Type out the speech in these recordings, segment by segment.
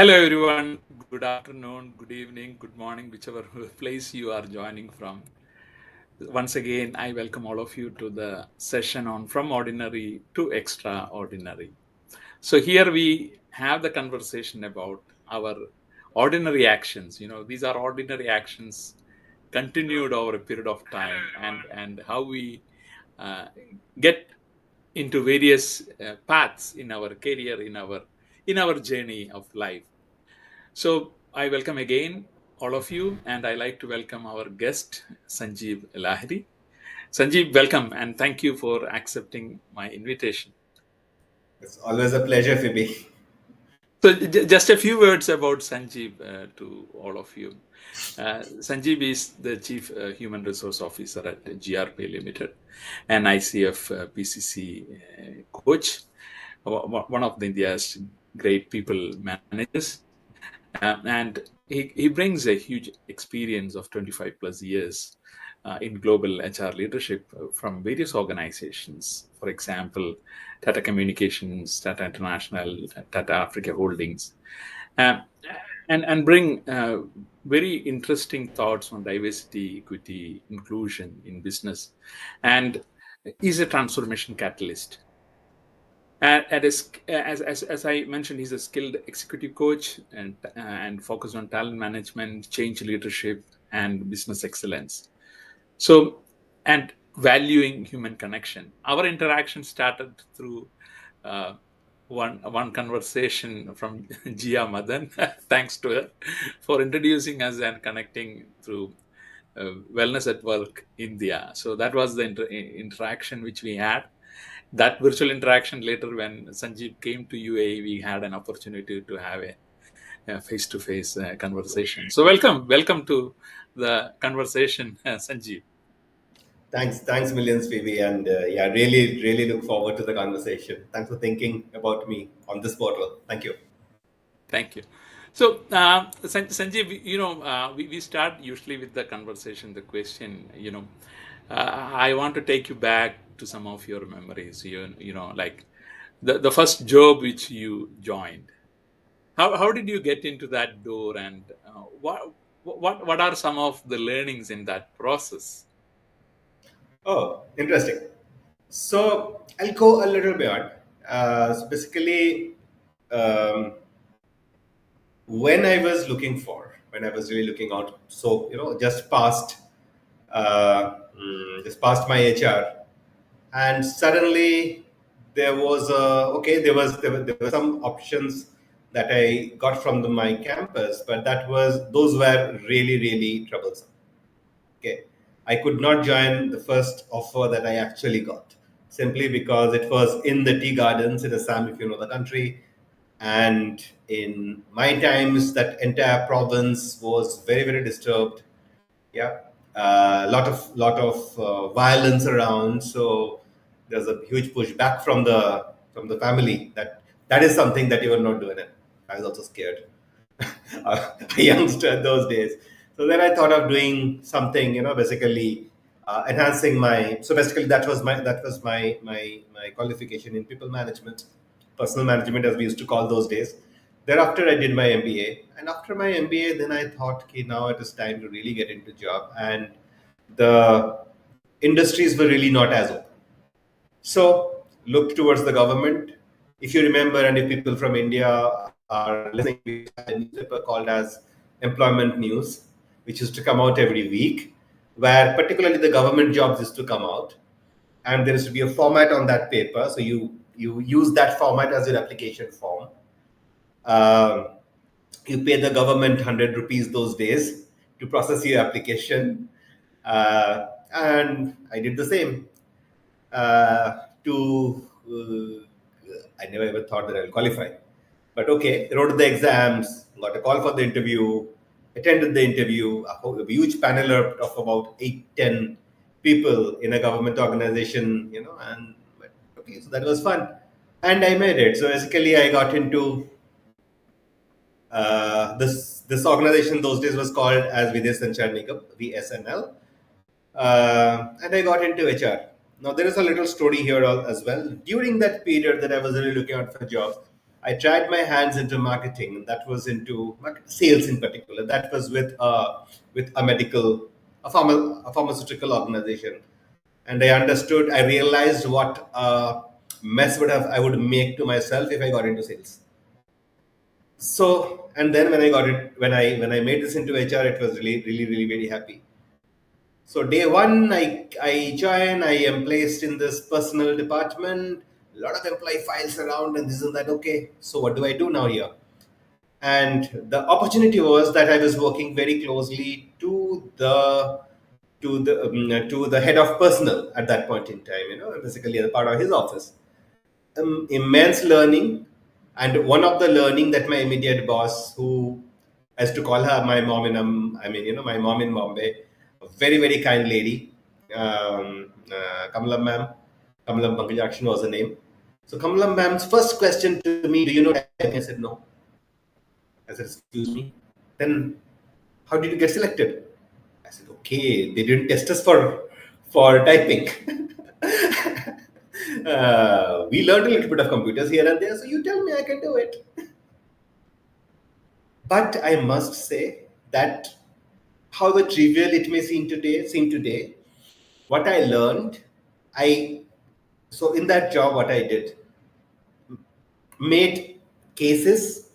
Hello, everyone. Good afternoon, good evening, good morning, whichever place you are joining from. Once again, I welcome all of you to the session on From Ordinary to Extraordinary. So, here we have the conversation about our ordinary actions. These are ordinary actions continued over a period of time, and how we uh, get into various paths in our career, in our journey of life. So I welcome again all of you, and I like to welcome our guest, Sanjeeb Lahiri. Sanjeeb, welcome, and thank you for accepting my invitation. It's always a pleasure, Phoebe. So, just a few words about Sanjeeb to all of you. Sanjeeb is the Chief Human Resource Officer at GRP Ltd, an ICF PCC coach, one of India's great people managers. And he brings a huge experience of 25 plus years in global HR leadership from various organizations. For example, TATA Communications, TATA International, TATA Africa Holdings, uh, and bring very interesting thoughts on diversity, equity, inclusion in business, and is a transformation catalyst. And as I mentioned, he's a skilled executive coach and focused on talent management, change leadership, and business excellence. So, and valuing human connection. Our interaction started through uh, one conversation from Gia Madan. Thanks to her for introducing us and connecting through Wellness at Work India. So that was the interaction which we had. That virtual interaction later, when Sanjeev came to UAE, we had an opportunity to have a face-to-face conversation. So welcome to the conversation, Sanjeev. Thanks millions, Phoebe, and yeah, really look forward to the conversation. Thanks for thinking about me on this portal. Thank you. Thank you. So, Sanjeev, we start usually with the conversation, the question, I want to take you back to some of your memories, like the first job which you joined. How did you get into that door, and what are some of the learnings in that process? Oh, interesting. So I'll go a little beyond. So basically, um, when I was really looking out, so just past my HR, and suddenly there were some options that I got from my campus, but those were really troublesome. Okay, I could not join the first offer that I actually got simply because it was in the tea gardens in Assam, if you know the country. And in my times, that entire province was very disturbed. Yeah, lot of violence around. So there's a huge pushback from the family that is something that you are not doing it. I was also scared, a youngster those days. So then I thought of doing something, basically enhancing my. So basically, that was my qualification in people management, personal management, as we used to call those days. Thereafter, I did my MBA, and after my MBA, then I thought, okay, now it is time to really get into job, and the industries were really not as open. So looked towards the government. If you remember, and if people from India are listening, we had a newspaper called as Employment News, which used to come out every week, where particularly the government jobs used to come out, and there used to be a format on that paper. So you use that format as your application form. Um, you pay the government 100 rupees those days to process your application, and I did the same. To I never ever thought that I will qualify. But okay, wrote the exams, got a call for the interview, attended the interview, a huge panel of about 8, 10 people in a government organization, and but, okay, so that was fun. And I made it. So basically, I got into this organization those days was called as Vidya Sanchar Nigam, VSNL, and I got into HR. Now there is a little story here as well. During that period that I was really looking out for jobs, I tried my hands into marketing, and that was into sales in particular. That was with a a pharmaceutical organization, and I understood. I realized what mess I would make to myself if I got into sales. So, and then when I got it, when I made this into HR, it was really very happy. So day one, I join. I am placed in this personal department. A lot of employee files around and this and that. Okay, so what do I do now here? And the opportunity was that I was working very closely to the head of personnel at that point in time. Basically a part of his office. Immense learning, and one of the learning that my immediate boss, who I used to call her my mom in my mom in Bombay, a very kind lady, Kamalam ma'am, Kamalam Bangajakshan was her name. So Kamalam ma'am's first question to me, do you know typing? I said no. I said, excuse me. Then how did you get selected? I said, okay, they didn't test us for typing. We learned a little bit of computers here and there, so you tell me, I can do it. But I must say that, however trivial it may seem today, what I learned, I so in that job, what I did, made cases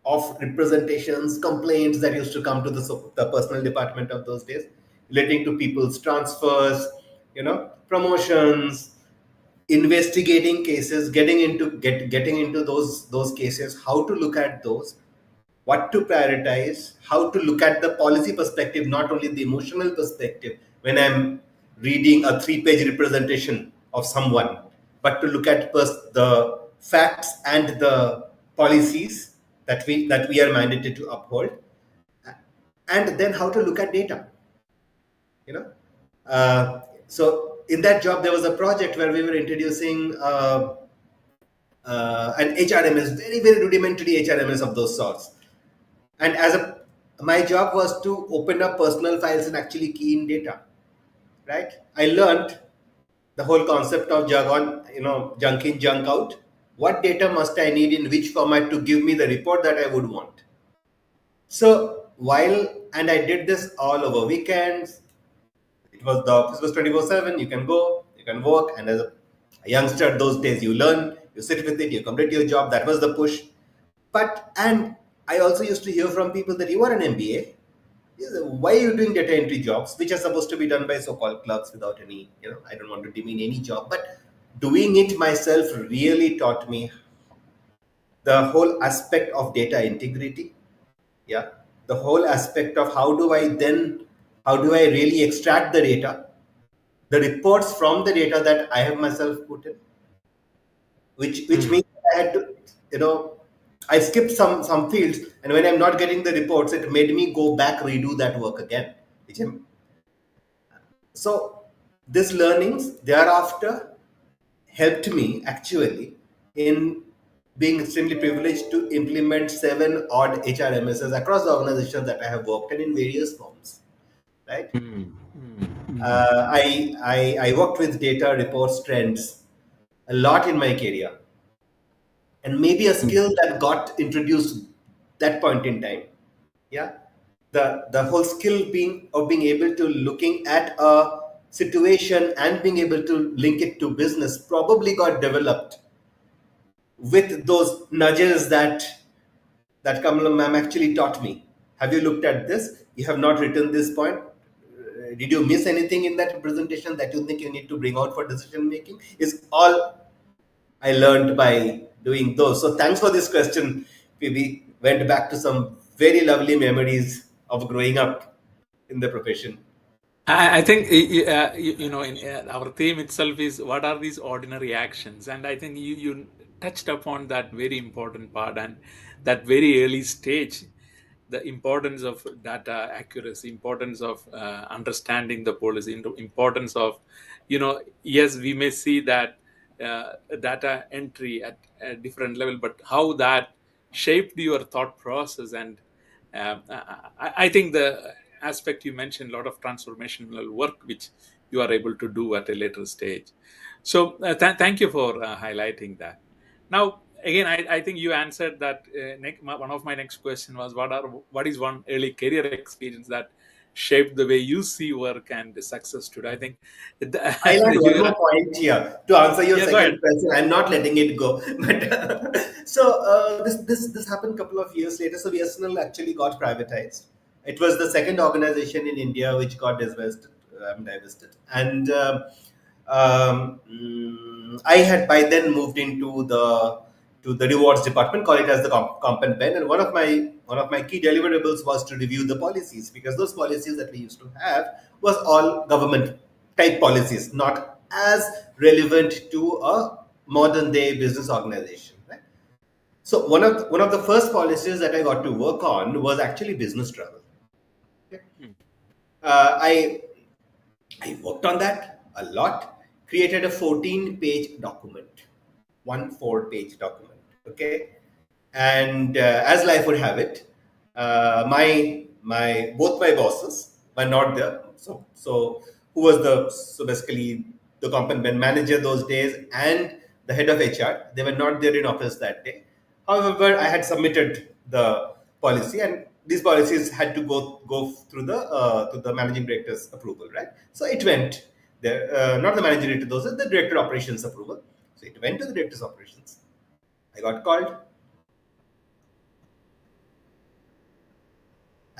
of representations, complaints that used to come to the personal department of those days, relating to people's transfers, promotions, investigating cases, getting into those cases, how to look at those, what to prioritize, how to look at the policy perspective, not only the emotional perspective when I'm reading a 3-page representation of someone, but to look at the facts and the policies that we are mandated to uphold, and then how to look at data. You know, so in that job there was a project where we were introducing an HRMS, very rudimentary HRMS of those sorts. And my job was to open up personal files and actually key in data, right? I learned the whole concept of junk in, junk out. What data must I need in which format to give me the report that I would want? So and I did this all over weekends. The office was 24/7. You can go, you can work, and as a youngster those days, you learn, you sit with it, you complete your job. That was the push. And I also used to hear from people that you are an MBA. Why are you doing data entry jobs, which are supposed to be done by so-called clerks without any, I don't want to demean any job, but doing it myself really taught me the whole aspect of data integrity. Yeah. The whole aspect of how do I really extract the data, the reports from the data that I have myself put in, which means I had to, you know, I skipped some fields, and when I'm not getting the reports, it made me go back redo that work again. So these learnings thereafter helped me actually in being extremely privileged to implement 7 odd HRMSs across the organizations that I have worked in various forms. Right? Mm. I worked with data, reports, trends a lot in my career, and maybe a Mm. skill that got introduced that point in time. Yeah, the whole skill being able to looking at a situation and being able to link it to business probably got developed with those nudges that Kamala ma'am actually taught me. Have you looked at this? You have not written this point. Did you miss anything in that presentation that you think you need to bring out for decision making? Is all I learned by doing those. So thanks for this question. We went back to some very lovely memories of growing up in the profession. I think in our theme itself is what are these ordinary actions, and I think you touched upon that very important part and that very early stage, the importance of data accuracy, importance of understanding the policy, importance of yes, we may see that data entry at a different level, but how that shaped your thought process. And I think the aspect you mentioned, a lot of transformational work which you are able to do at a later stage. So thank you for highlighting that. Now, again, I think you answered that. One of my next question was, what is one early career experience that shaped the way you see work and success today? I think I'll add one you. more point here to answer your Yeah, go ahead. second question. I'm not letting it go. But this happened a couple of years later. So BSNL actually got privatized. It was the second organization in India which got divested. And I had by then moved into the rewards department, call it as the comp and ben. And one of my key deliverables was to review the policies, because those policies that we used to have was all government type policies, not as relevant to a modern day business organization. Right? So one of the first policies that I got to work on was actually business travel. Okay. Hmm. I worked on that a lot, created a 14-page document, 4-page document. Okay. And as life would have it, my both my bosses were not there. So who was basically the comp and ben manager those days and the head of HR, they were not there in office that day. However, I had submitted the policy, and these policies had to go through the managing director's approval, right? So it went there, not the managing director, those are the director operations approval. So it went to the director's operations. I got called.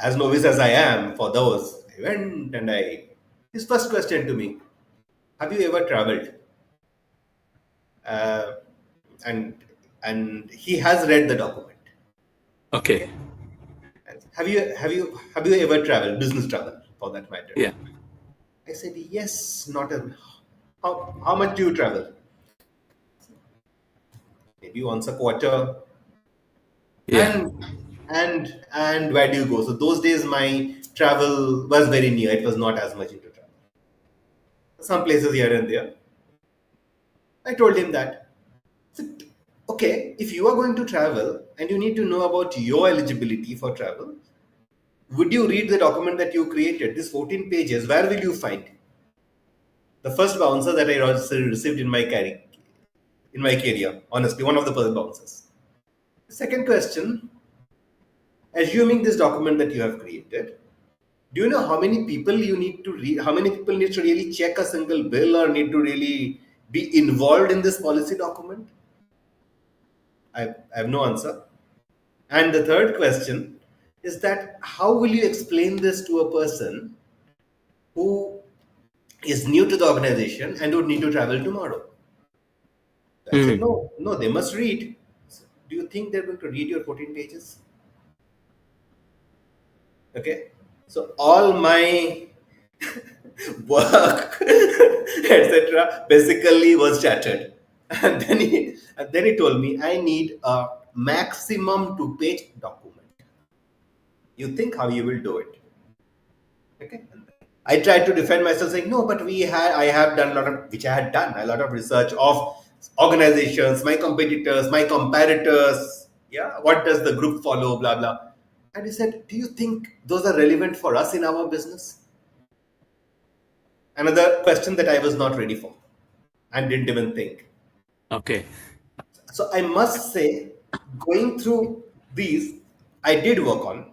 As novice as I am for those, I went and his first question to me, have you ever traveled? Uh, and and he has read the document. Okay. Okay. Have you ever traveled, business travel for that matter? Yeah. I said yes, not a how much do you travel? Maybe once a quarter. Yeah. And where do you go? So those days my travel was very near. It was not as much into travel. Some places here and there. I told him that. So, okay, if you are going to travel and you need to know about your eligibility for travel, would you read the document that you created? This 14 pages, where will you find? The first bouncer that I received in my career, honestly, one of the first bouncers. Second question, assuming this document that you have created, do you know how many people you need to read? How many people need to really check a single bill or need to really be involved in this policy document? I have no answer. And the third question is that how will you explain this to a person who is new to the organization and would need to travel tomorrow? So I said, Hmm. no, no, they must read. So, do you think they're going to read your 14 pages? Okay. So all my work, etc., basically was shattered. And then he told me I need a maximum 2-page document. You think how you will do it? Okay. I tried to defend myself, saying, no, but I have done which I had done a lot of research of organizations, my competitors, my comparators. Yeah, what does the group follow, blah, blah. And he said, do you think those are relevant for us in our business? Another question that I was not ready for and didn't even think. Okay. So I must say, going through these, I did work on.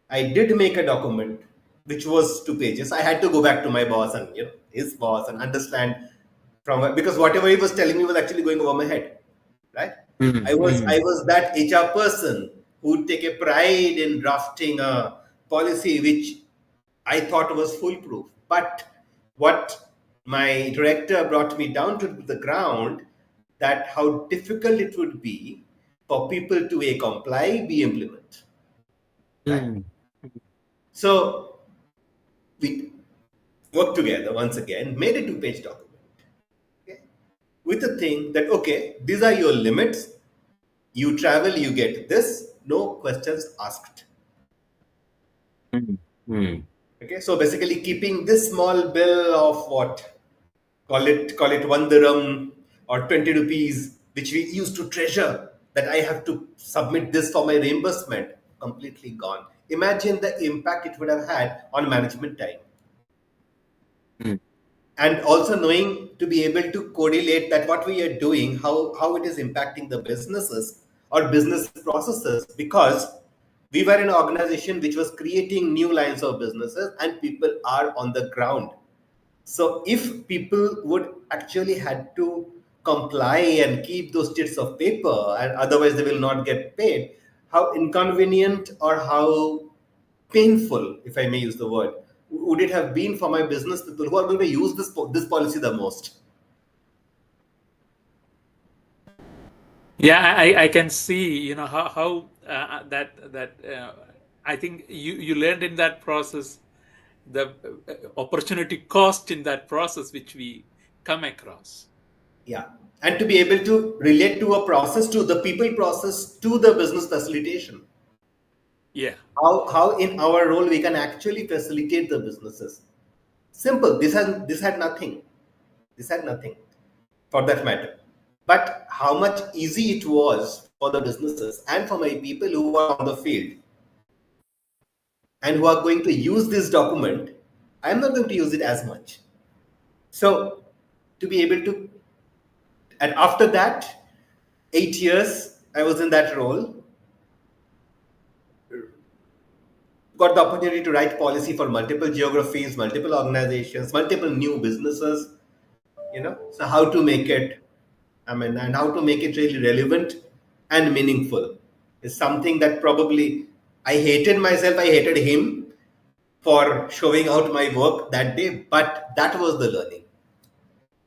I did make a document which was 2 pages. I had to go back to my boss and his boss and understand because whatever he was telling me was actually going over my head, right? Hmm. I Hmm. was that HR person who would take a pride in drafting a policy which I thought was foolproof. But what my director brought me down to the ground, that how difficult it would be for people to A, comply, B, implement, right? Hmm. So we worked together once again, made a 2-page document, okay, with the thing that, okay, these are your limits. You travel, you get this, no questions asked. Hmm. Hmm. Okay, so basically keeping this small bill of what, call it 1 dirham or 20 rupees, which we used to treasure, that I have to submit this for my reimbursement, completely gone. Imagine the impact it would have had on management time. Hmm. and also knowing to be able to correlate that what we are doing, how it is impacting the businesses or business processes, because we were an organization which was creating new lines of businesses and people are on the ground. So if people would actually had to comply and keep those sheets of paper and otherwise they will not get paid, how inconvenient or how painful, if I may use the word, would it have been for my business people who are going to use this policy the most? Yeah, I can see, how I think you learned in that process the opportunity cost in that process which we come across. Yeah. And to be able to relate to a process, to the people process, to the business facilitation. Yeah. How in our role we can actually facilitate the businesses. Simple. This had nothing. This had nothing for that matter. But how much easy it was for the businesses and for my people who are on the field and who are going to use this document, I'm not going to use it as much. So to be able to, and after that, 8 years I was in that role, got the opportunity to write policy for multiple geographies, multiple organizations, multiple new businesses, so how to make it, and how to make it really relevant and meaningful is something that probably I hated myself, I hated him for showing out my work that day, but that was the learning,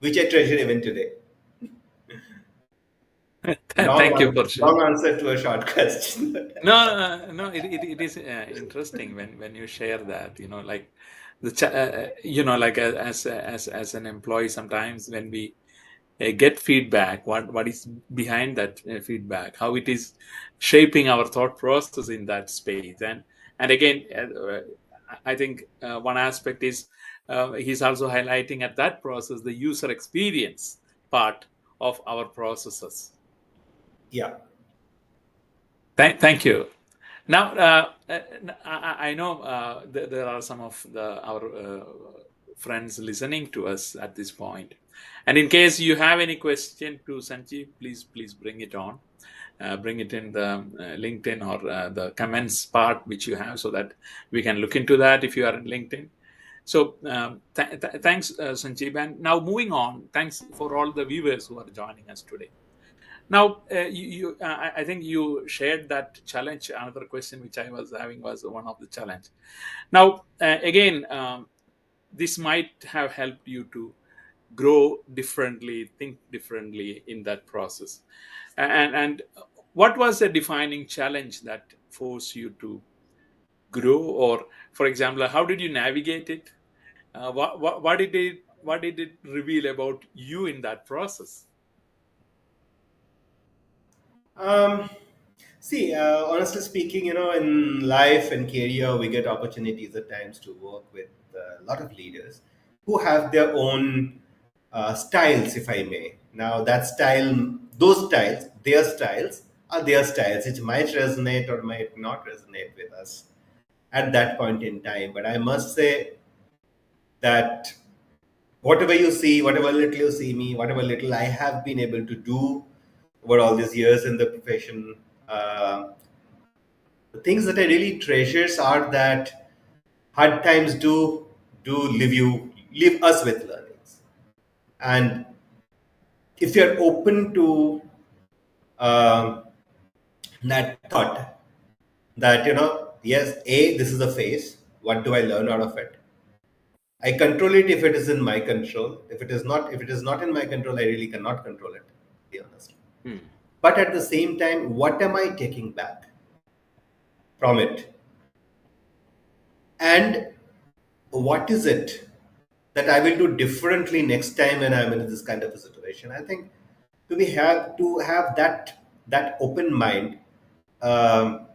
which I treasure even today. Thank you for sharing. Long answer to a short question. No, no, it is interesting when you share that, like like as an employee, sometimes when we get feedback, what is behind that feedback, how it is shaping our thought process in that space. And again, I think one aspect is he's also highlighting at that process the user experience part of our processes. Yeah. Thank you. Now, I know there are some of our friends listening to us at this point, and in case you have any question to Sanjeev, please bring it on, bring it in the LinkedIn or the comments part which you have, so that we can look into that if you are in LinkedIn. So thanks, Sanjeev. And now moving on, thanks for all the viewers who are joining us today. Now, I think you shared that challenge. Another question which I was having was one of the challenge. Now, again, this might have helped you to grow differently, think differently in that process. And what was the defining challenge that forced you to grow? Or, for example, how did you navigate it? What did it reveal about you in that process? Um, See, honestly speaking, in life and career, we get opportunities at times to work with a lot of leaders who have their own styles, if I may. Now, that style, those styles, their styles are their styles. It might resonate or might not resonate with us at that point in time. But I must say that whatever you see, whatever little you see me, whatever little I have been able to do over all these years in the profession, the things that I really treasures are that hard times do leave us with learnings, and if you're open to um, that thought that yes, this is a phase. What do I learn out of it? I control it if it is in my control. If it is not in my control, I really cannot control it. To be honest. Hmm. But at the same time, what am I taking back from it? And what is it that I will do differently next time when I'm in this kind of a situation? I think to have that open mind um,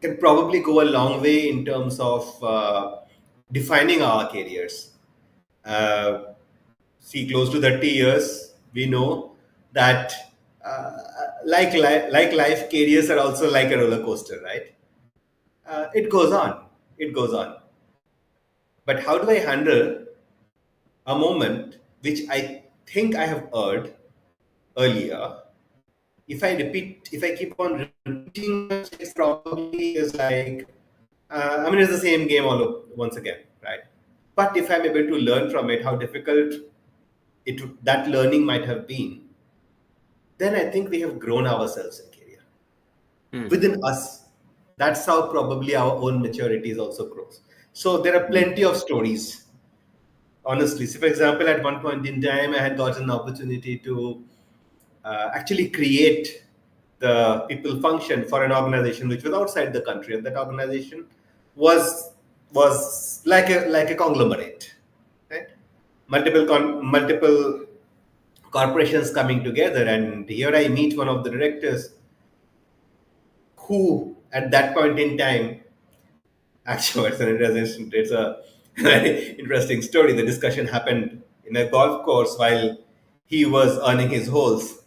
can probably go a long way in terms of defining our careers. Uh, See, close to 30 years, we know that like life, careers are also like a roller coaster, right? It goes on. It goes on. But how do I handle? a moment which I think I have heard earlier. If I keep on repeating mistakes, probably is like, it's the same game once again, right? But if I'm able to learn from it, how difficult that learning might have been, then I think we have grown ourselves in career Mm. within us. That's how probably our own maturity is also grows. So there are plenty of stories, honestly. So, for example, at one point in time, I had gotten an opportunity to actually create the people function for an organization which was outside the country, and that organization was like a conglomerate, right? Multiple corporations coming together, and here I meet one of the directors who, at that point in time, actually, it's a very interesting story. The discussion happened in a golf course while he was earning his holes,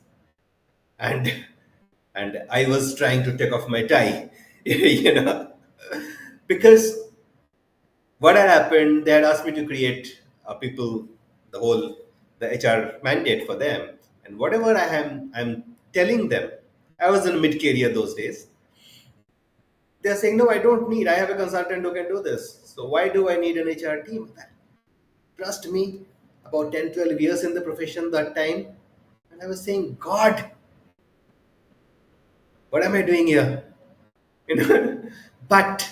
and I was trying to take off my tie, you know, because what had happened, they had asked me to create the whole the HR mandate for them, and whatever I'm telling them, I was in mid career those days. They're saying, no, I don't need. I have a consultant who can do this. So why do I need an HR team? Trust me, about 10, 12 years in the profession that time, and I was saying, God, what am I doing here? You know, but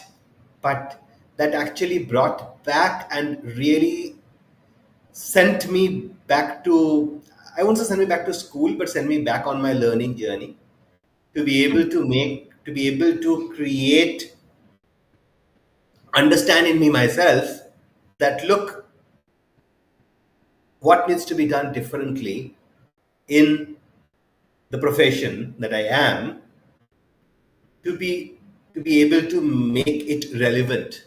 but that actually brought back and really sent me back to, I won't say send me back to school, but send me back on my learning journey to be able to create, understand in me myself that look, what needs to be done differently in the profession that I am to be able to make it relevant,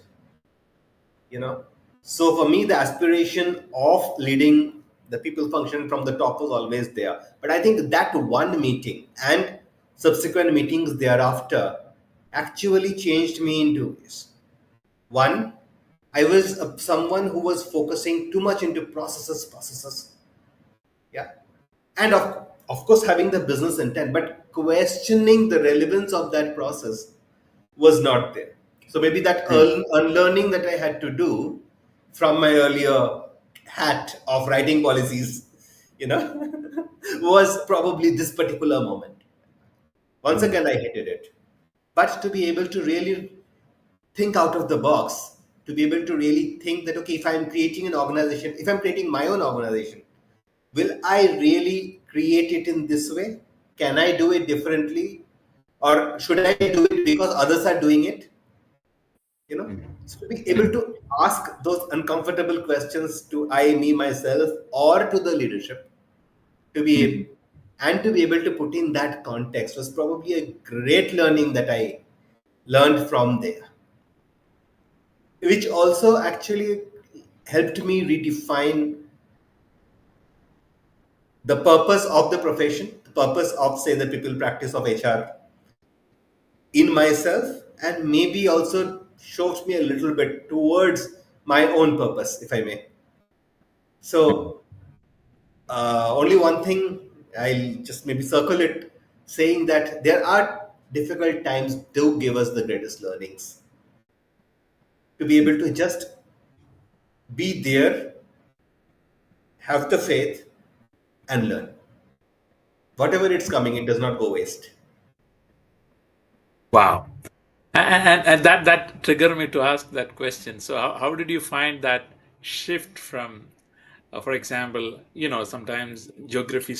you know. So for me, the aspiration of leading the people function from the top was always there. But I think that one meeting and subsequent meetings thereafter actually changed me in two ways. One, I was someone who was focusing too much into processes, yeah, and of course having the business intent, but questioning the relevance of that process was not there. So maybe that Mm. unlearning that I had to do from my earlier hat of writing policies, you know, was probably this particular moment. Once Mm. again, I hated it. But to be able to really think out of the box, to be able to really think that, okay, if I'm creating an organization, if I'm creating my own organization, will I really create it in this way? Can I do it differently? Or should I do it because others are doing it? You know, Mm. so to be able to ask those uncomfortable questions to I, me, myself, or to the leadership, to be Mm. and to be able to put in that context was probably a great learning that I learned from there, which also actually helped me redefine the purpose of the profession, the purpose of, say, the people practice of HR in myself, and maybe also shows me a little bit towards my own purpose, if I may. So, only one thing I'll just maybe circle it, saying that there are difficult times do give us the greatest learnings. To be able to just be there, have the faith, and learn. Whatever it's coming, it does not go waste. Wow. And that triggered me to ask that question. So how did you find that shift from, for example, sometimes geography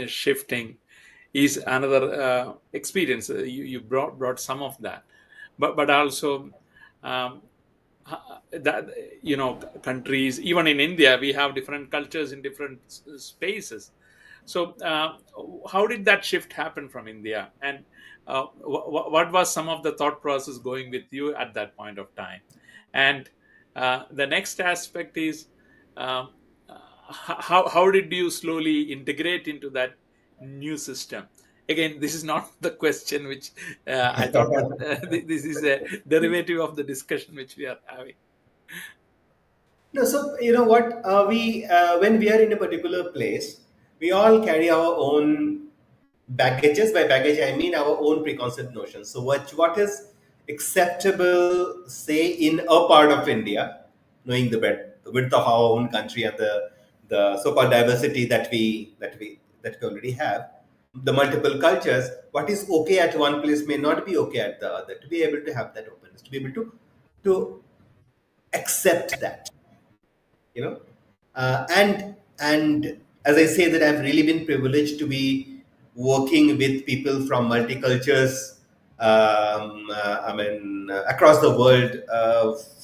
shifting is another experience. You brought some of that, but also um, that countries, even in India, we have different cultures in different spaces. So how did that shift happen from India, and what was some of the thought process going with you at that point of time? And the next aspect is, um, how did you slowly integrate into that new system? Again, this is not the question which I thought that this is a derivative of the discussion which we are having. No, so you know what? We when we are in a particular place, we all carry our own baggages. By baggage, I mean our own preconceived notions. So what is acceptable, say, in a part of India, knowing the width of our own country and the so-called diversity that we already have, the multiple cultures. What is okay at one place may not be okay at the other. To be able to have that openness, to be able to accept that, you know and as I say that I've really been privileged to be working with people from multicultures, across the world,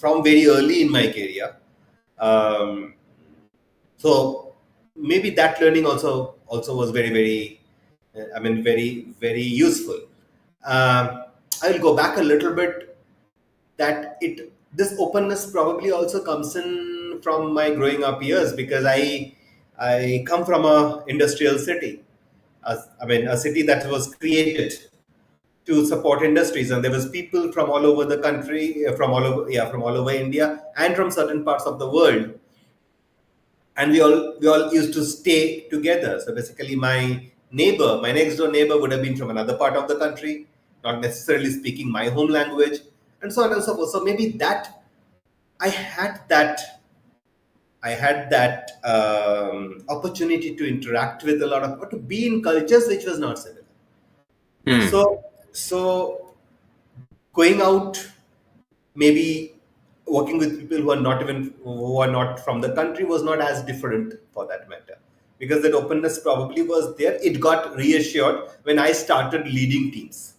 from very early in my career. um, so maybe that learning also was very, very useful. I'll go back a little bit, that it this openness probably also comes in from my growing up years, because I come from a industrial city. A city that was created to support industries, and there was people from all over the country, from all over India and from certain parts of the world, and we all used to stay together. So basically, my next door neighbor would have been from another part of the country, not necessarily speaking my home language, and so on and so forth. So maybe that I had that I had that opportunity to interact with a lot of, or to be in cultures which was not similar. Hmm. So going out, maybe working with people who are not from the country, was not as different for that matter, because that openness probably was there. It got reassured when I started leading teams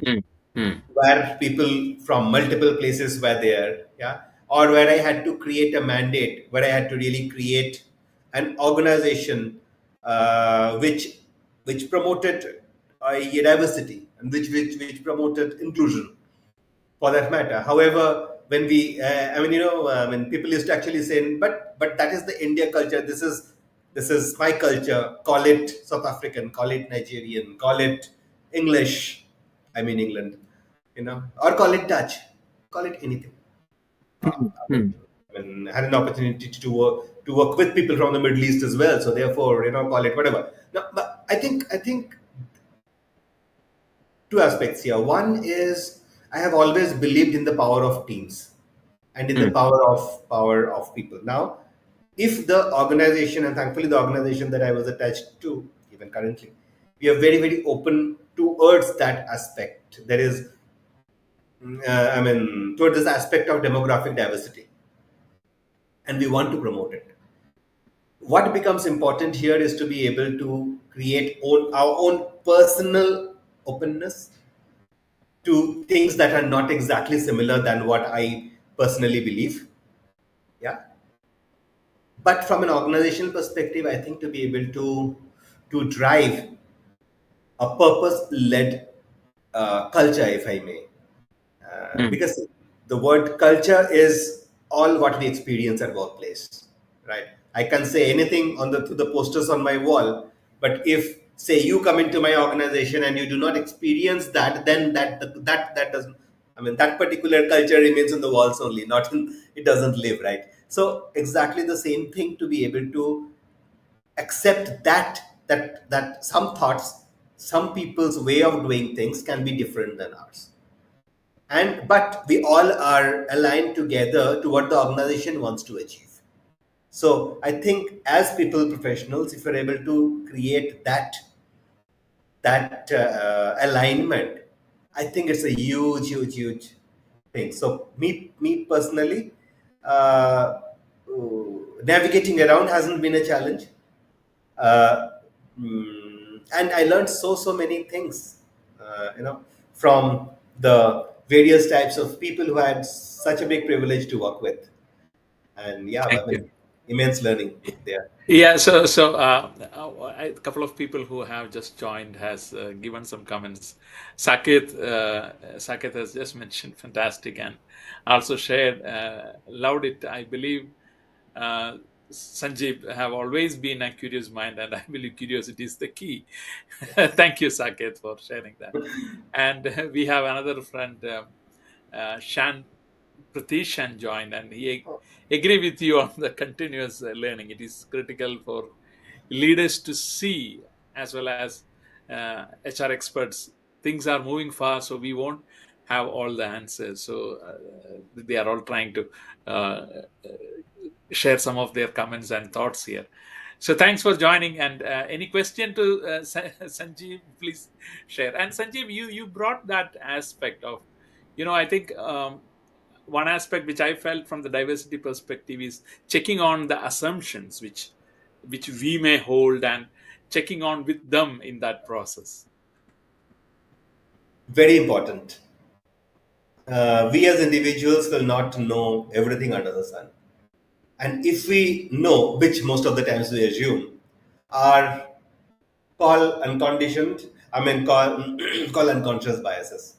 Hmm. Hmm. where people from multiple places were there, yeah, or where I had to create a mandate, where I had to really create an organization, which promoted diversity, and which promoted inclusion, for that matter. However, when people used to actually say, but that is the India culture. This is my culture. Call it South African, call it Nigerian, call it English. I mean England, or call it Dutch, call it anything. Uh, Hmm. Hmm. I had an opportunity to work with people from the Middle East as well. So therefore, call it whatever. No, but I think two aspects here. One is, I have always believed in the power of teams and in the Hmm. power of people. Now, if the organization, and thankfully the organization that I was attached to, even currently, we are very very open towards that aspect. There is, towards this aspect of demographic diversity, and we want to promote it. What becomes important here is to be able to create our own personal openness to things that are not exactly similar than what I personally believe. Yeah. But from an organizational perspective, I think to be able to drive a purpose-led culture, if I may, Hmm. because the word culture is all what we experience at workplace, right? I can say anything on the posters on my wall, but if, say, you come into my organization and you do not experience that, then that doesn't. That particular culture remains on the walls only, not it doesn't live, right? So exactly the same thing, to be able to accept that some thoughts, some people's way of doing things can be different than ours, and but we all are aligned together to what the organization wants to achieve. So I think, as people professionals, if you're able to create that alignment, I think it's a huge thing. So me personally, uh, navigating around hasn't been a challenge. uh, and I learned so many things, from the various types of people who had such a big privilege to work with, and yeah, Thank you. immense learning there. Yeah, a couple of people who have just joined has given some comments. Saket has just mentioned fantastic and also shared, loved it. I believe uh, Sanjeev have always been a curious mind, and I believe curiosity is the key. Thank you, Saket, for sharing that. And we have another friend, Shan. Pratishan joined, and he agree with you on the continuous learning. It is critical for leaders to see, as well as HR experts. Things are moving fast, so we won't have all the answers. So they are all trying to uh, share some of their comments and thoughts here. So thanks for joining. And any question to Sanjeev, please share. And Sanjeev, you brought that aspect of, I think one aspect which I felt from the diversity perspective is checking on the assumptions which we may hold, and checking on with them in that process. Very important. We as individuals will not know everything under the sun. And if we know, which most of the times we assume, are call unconditioned, call unconscious biases.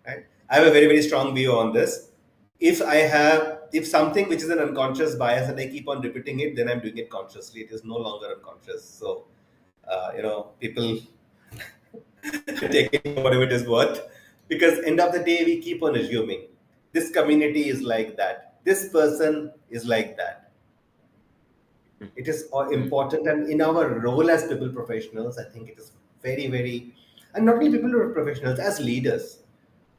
Right? I have a very, very strong view on this. If something which is an unconscious bias and I keep on repeating it, then I'm doing it consciously. It is no longer unconscious. So, people take it for whatever it is worth, because end of the day we keep on assuming this community is like that, this person is like that. It is Mm. important, and in our role as people professionals, I think it is very, very, and not only people professionals, as leaders,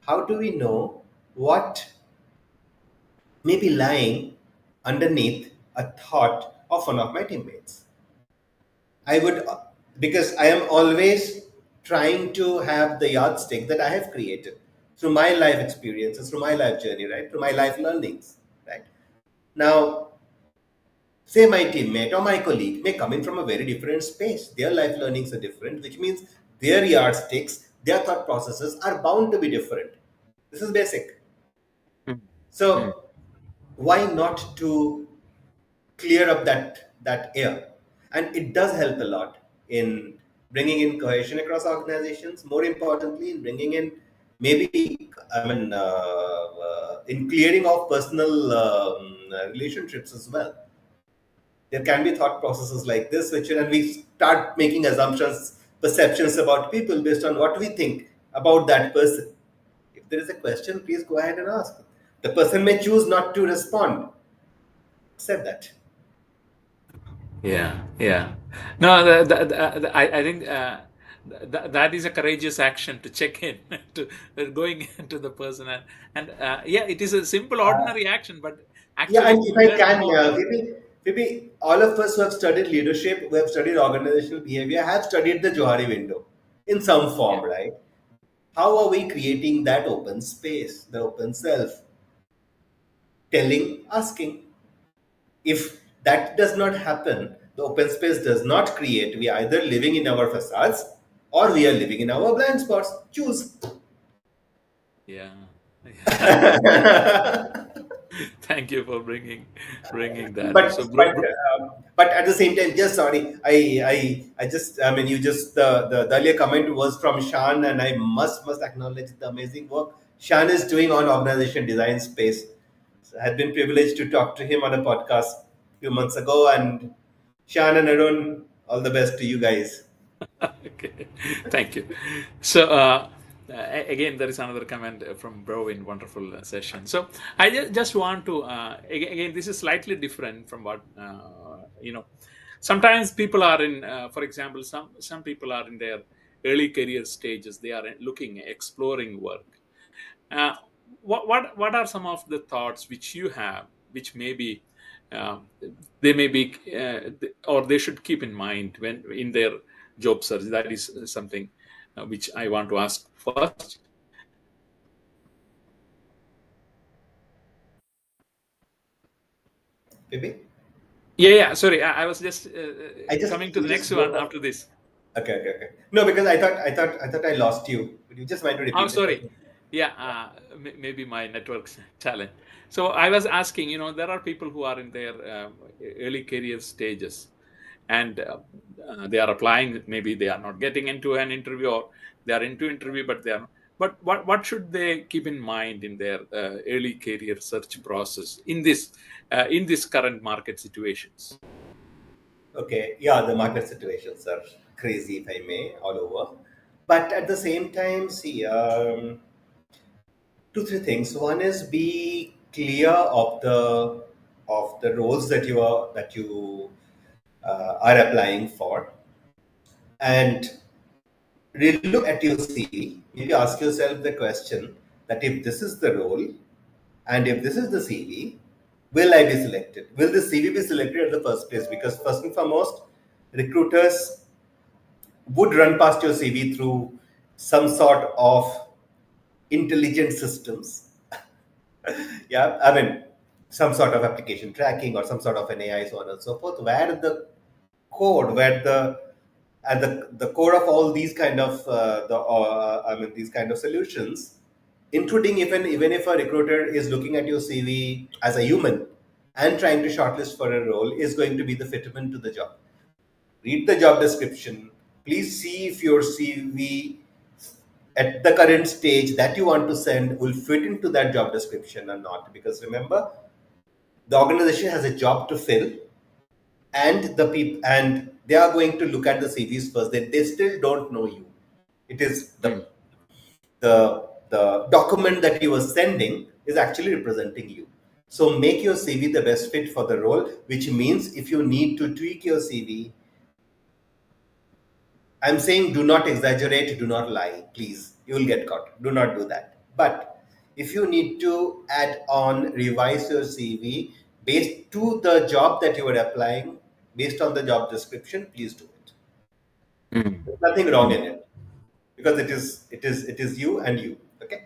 how do we know what may be lying underneath a thought of one of my teammates? I would, because I am always trying to have the yardstick that I have created through my life experiences, through my life journey, right? Through my life learnings, right? Now, say my teammate or my colleague may come in from a very different space. Their life learnings are different, which means their yardsticks, their thought processes are bound to be different. This is basic. Mm. Mm. So, why not to clear up that air? And it does help a lot in bringing in cohesion across organizations. More importantly, in bringing in maybe in clearing of personal relationships as well. There can be thought processes like this, which and we start making assumptions, perceptions about people based on what we think about that person. If there is a question, please go ahead and ask. The person may choose not to respond. Accept that. Yeah, yeah. No, I think that is a courageous action to check in, to going into the person, and yeah, it is a simple, ordinary action, but Yeah, actually and we if I learn can, about that. maybe all of us who have studied leadership, who have studied organizational behavior, have studied the Johari window in some Yeah, form, right? How are we creating that open space, the open self? Telling, asking. If that does not happen, the open space does not create, we are either living in our facades or we are living in our blind spots. Choose. yeah, yeah. but Thank you for bringing that. but So, bro, but at the same time, just sorry, I just, I mean, you just, the earlier comment was from Shan, and I must acknowledge the amazing work Shan is doing on organization design space. So I had been privileged to talk to him on a podcast a few months ago, and Shan and Arun, all the best to you guys. okay, thank you. So, again, there is another comment from Bro in wonderful session. So, I just want to again, this is slightly different from what Sometimes people are in, for example, some people are in their early career stages. They are looking, exploring work. Uh, what are some of the thoughts which you have, which maybe um, they may be or they should keep in mind when in their job search? That is something which I want to ask first. Maybe Yeah, yeah. Sorry, I was just I just coming to you the next just broke one off. after this. Okay. No, because I thought I lost you. Would you just mind to Oh, repeat the sorry. question? Yeah, maybe my network's challenge. So I was asking, there are people who are in their early career stages, and they are applying. Maybe they are not getting into an interview, or they are into interview, but they are. But what should they keep in mind in their early career search process in this current market situations? Okay, yeah, the market situations are crazy, if I may, all over. But at the same time, see, two, three things. One is be clear of the roles that you are applying for, and relook at your CV. Maybe ask yourself the question that if this is the role and if this is the CV, will I be selected? Will the CV be selected at the first place? Because first and foremost, recruiters would run past your CV through some sort of intelligent systems. Yeah, I mean, some sort of application tracking or some sort of an AI, so on and so forth, where the code, where the and the core of all these kind of these kind of solutions, including even if a recruiter is looking at your CV as a human and trying to shortlist for a role, is going to be the fitment to the job. Read the job description. Please see if your CV at the current stage that you want to send will fit into that job description or not. Because remember, the organization has a job to fill, and the people, and they are going to look at the CVs first. They still don't know you. It is Mm. the document that you are sending is actually representing you. So make your CV the best fit for the role, which means if you need to tweak your CV, I'm saying do not exaggerate, do not lie, please. You will get caught. Do not do that. But if you need to add on, revise your CV based to the job that you are applying, based on the job description, please do it. Mm. There's nothing wrong Mm. in it because it is you and you. Okay.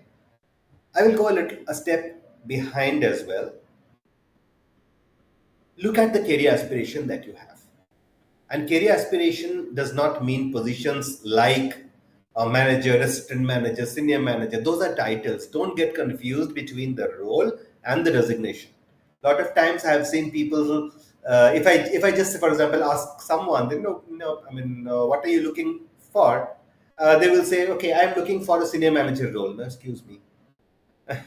I will go a step behind as well. Look at the career aspiration that you have. And career aspiration does not mean positions like a manager, assistant manager, senior manager. Those are titles. Don't get confused between the role and the designation. A lot of times I have seen people who, if I just, for example, ask someone, they know, no, I mean, what are you looking for? They will say, okay, I'm looking for a senior manager role. No, excuse me. You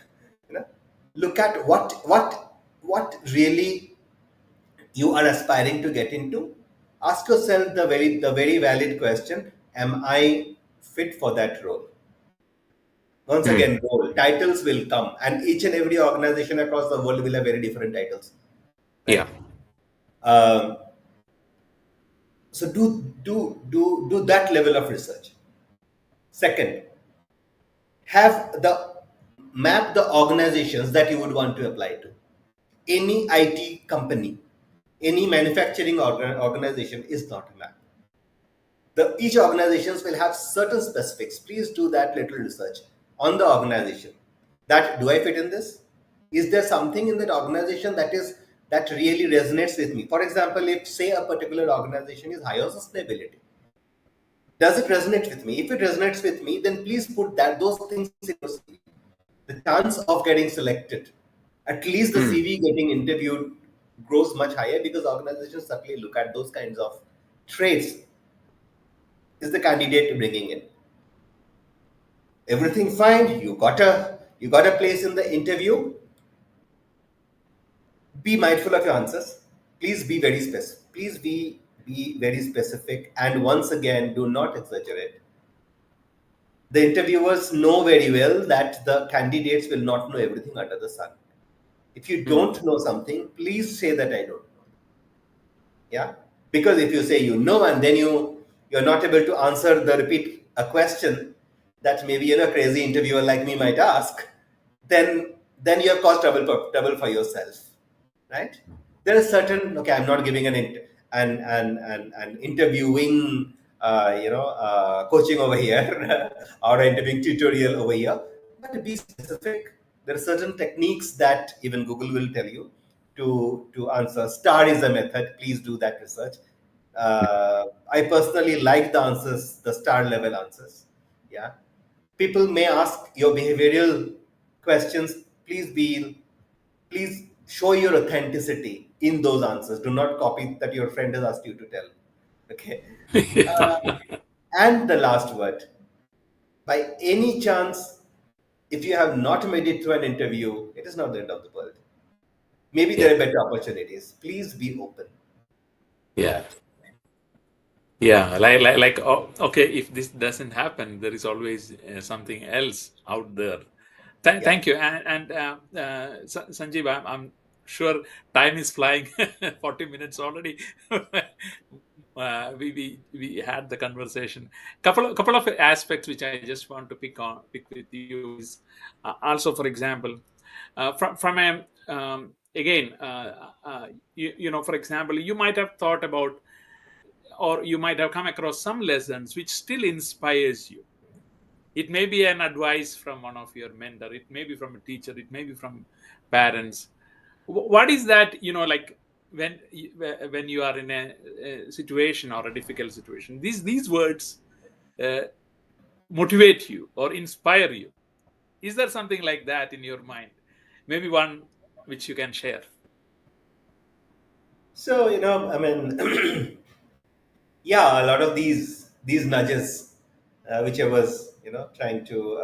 know, look at what really you are aspiring to get into. Ask yourself the very valid question: am I fit for that role? Once Mm. again, role titles will come, and each and every organization across the world will have very different titles, Yeah. right? um, so do that level of research. Second, have the map the organizations that you would want to apply to. Any IT company, any manufacturing organization is not a map. The each organizations will have certain specifics. Please do that little research on the organization. That, do I fit in this? Is there something in that organization that really resonates with me? For example, if say a particular organization is high on sustainability, does it resonate with me? If it resonates with me, then please put that those things in your CV. The chance of getting selected, at least the Mm. CV getting interviewed, grows much higher because organizations certainly look at those kinds of traits. Is the candidate bringing in everything fine? You got a place in the interview. Be mindful of your answers. Please be very specific. Please be very specific. And once again, do not exaggerate. The interviewers know very well that the candidates will not know everything under the sun. If you Mm. don't know something, please say that I don't know. Yeah, because if you say you know and then you're not able to answer the repeat a question that maybe a crazy interviewer like me might ask, then you have caused trouble for yourself, right? There is certain, okay, I'm not giving an interviewing coaching over here or interviewing tutorial over here, but to be specific, there are certain techniques that even Google will tell you to answer. Star is a method. Please do that research. I personally like the answers, the star level answers. Yeah, people may ask your behavioral questions. Please show your authenticity in those answers. Do not copy that your friend has asked you to tell. Okay. Yeah. And the last word: by any chance, if you have not made it through an interview, it is not the end of the world. Maybe Yeah. there are better opportunities. Please be open to Yeah. that. Yeah. Like oh, okay, if this doesn't happen, there is always something else out there Yeah. Thank you. Sanjeev, I'm sure time is flying. 40 minutes already. We had the conversation. Couple of aspects which I just want to pick with you is also, for example, from a again, for example, you might have thought about, or you might have come across some lessons which still inspires you. It may be an advice from one of your mentor, it may be from a teacher, it may be from parents. What is that, like, when you are in a situation or a difficult situation, these words uh, motivate you or inspire you? Is there something like that in your mind? Maybe one which you can share. So, I mean, yeah, a lot of these nudges, which I was, trying to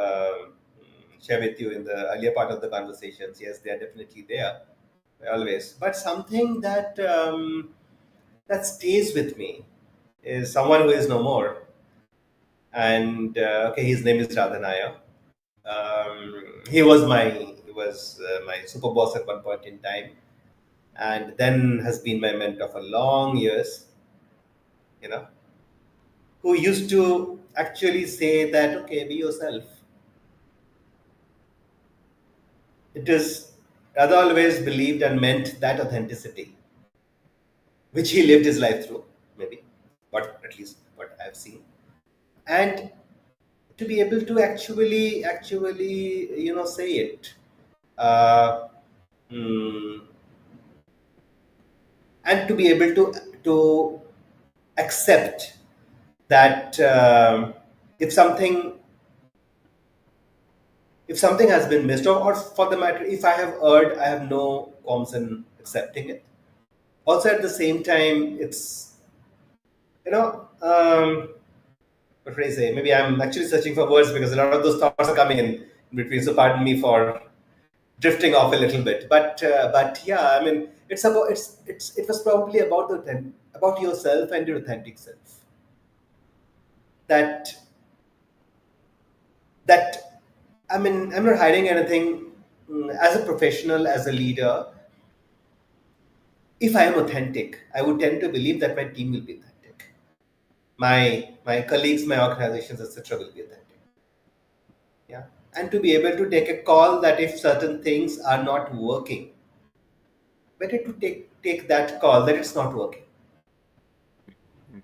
share with you in the earlier part of the conversations. Yes, they are definitely there, always. But something that stays with me is someone who is no more, and okay, his name is Radhanaya. He was my super boss at one point in time, and then has been my mentor for long years. You know, who used to actually say that, okay, be yourself. It is Radha always believed and meant that authenticity, which he lived his life through, maybe, but at least what I've seen, and to be able to actually, say it. Uh, mm, and to be able to accept that if something if something has been missed, or for the matter, if I have erred, I have no qualms in accepting it. Also, at the same time, it's, what should I say? Maybe I'm actually searching for words because a lot of those thoughts are coming in between. So pardon me for drifting off a little bit. But yeah, I mean, it was probably about about yourself and your authentic self. That that I mean, I'm not hiding anything. As a professional, as a leader, if I am authentic, I would tend to believe that my team will be authentic. My colleagues, my organizations, etc., will be authentic. Yeah, and to be able to take a call that if certain things are not working, better to take that call that it's not working.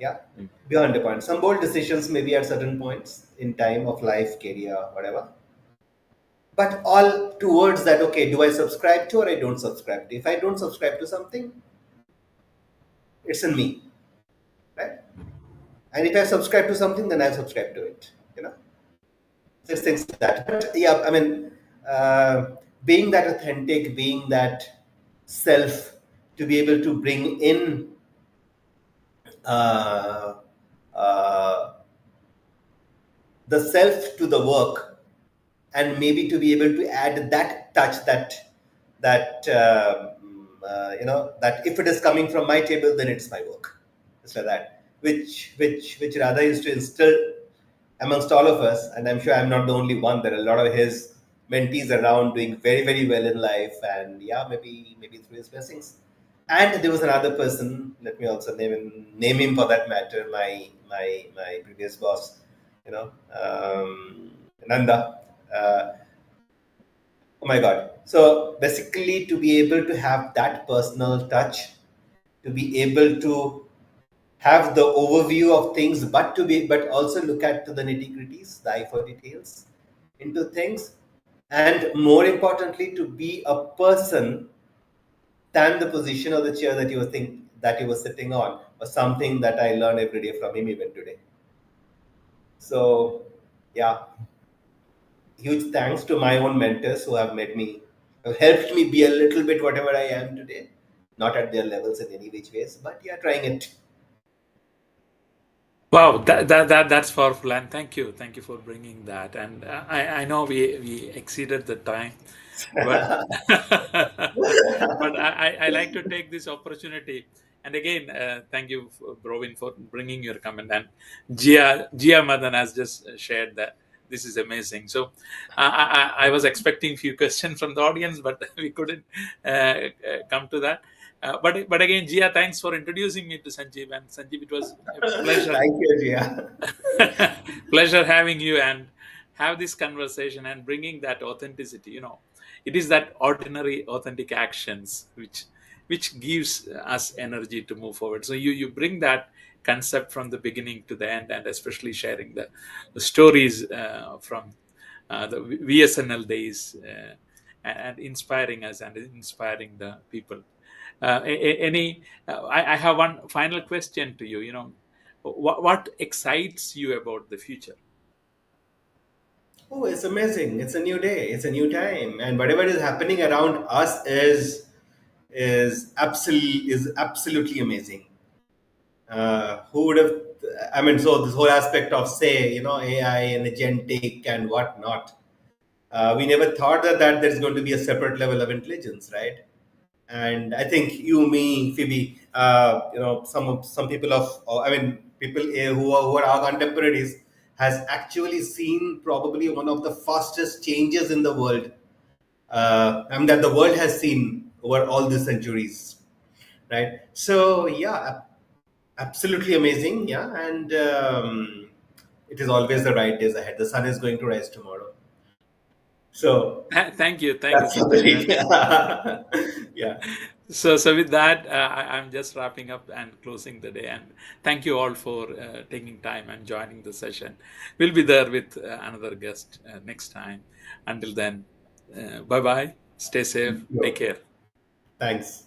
Yeah, Mm. beyond the point. Some bold decisions maybe at certain points in time of life, career, whatever. But all towards that, okay, do I subscribe to or I don't subscribe to? If I don't subscribe to something, it's in me, right? And if I subscribe to something, then I subscribe to it. Just things like that. But yeah, I mean, being that authentic, being that self, to be able to bring in uh, uh, the self to the work, and maybe to be able to add that touch, that if it is coming from my table, then it's my work. It's like that, which Radha used to instill amongst all of us, and I'm sure I'm not the only one. There are a lot of his mentees around doing very, very well in life, and yeah, maybe through his blessings. And there was another person. Let me also name him for that matter. My previous boss, Nanda. Uh, oh my God! So basically, to be able to have that personal touch, to be able to have the overview of things, but also look at the nitty gritties, the eye for details into things, and more importantly, to be a person than the position or the chair that you were sitting on, was something that I learn every day from him even today. So yeah, huge thanks to my own mentors who have helped me be a little bit whatever I am today. Not at their levels in any which ways, but yeah, trying it. Wow, that's powerful, and thank you for bringing that. And I know we exceeded the time, but but I like to take this opportunity. And again, thank you, Brovin, for bringing your comment. And Gia Madan has just shared that This is amazing. So I was expecting few questions from the audience, but we couldn't come to that. But again, Gia, thanks for introducing me to Sanjeev. And Sanjeev, it was a pleasure Thank you, Jia. pleasure having you and have this conversation and bringing that authenticity. It is that ordinary authentic actions which gives us energy to move forward. So you bring that concept from the beginning to the end, and especially sharing the stories from the VSNL days, and inspiring us and inspiring the people. Any I have one final question to you. What excites you about the future? Oh, it's amazing. It's a new day. It's a new time. And whatever is happening around us is absolutely amazing. Who would have, I mean, so this whole aspect of, say, AI and agentic and whatnot, we never thought that there's going to be a separate level of intelligence, right? And I think you, me, Phoebe, some people I mean, people who are our contemporaries has actually seen probably one of the fastest changes in the world. I mean, that the world has seen over all the centuries, right? So yeah, absolutely amazing. Yeah, and it is always the right days ahead. The sun is going to rise tomorrow. So Thank you, that's the Sanjeev. way. Yeah. So with that, I'm just wrapping up and closing the day. And thank you all for taking time and joining the session. We'll be there with another guest next time. Until then, bye bye. Stay safe. Take Yo, care. thanks.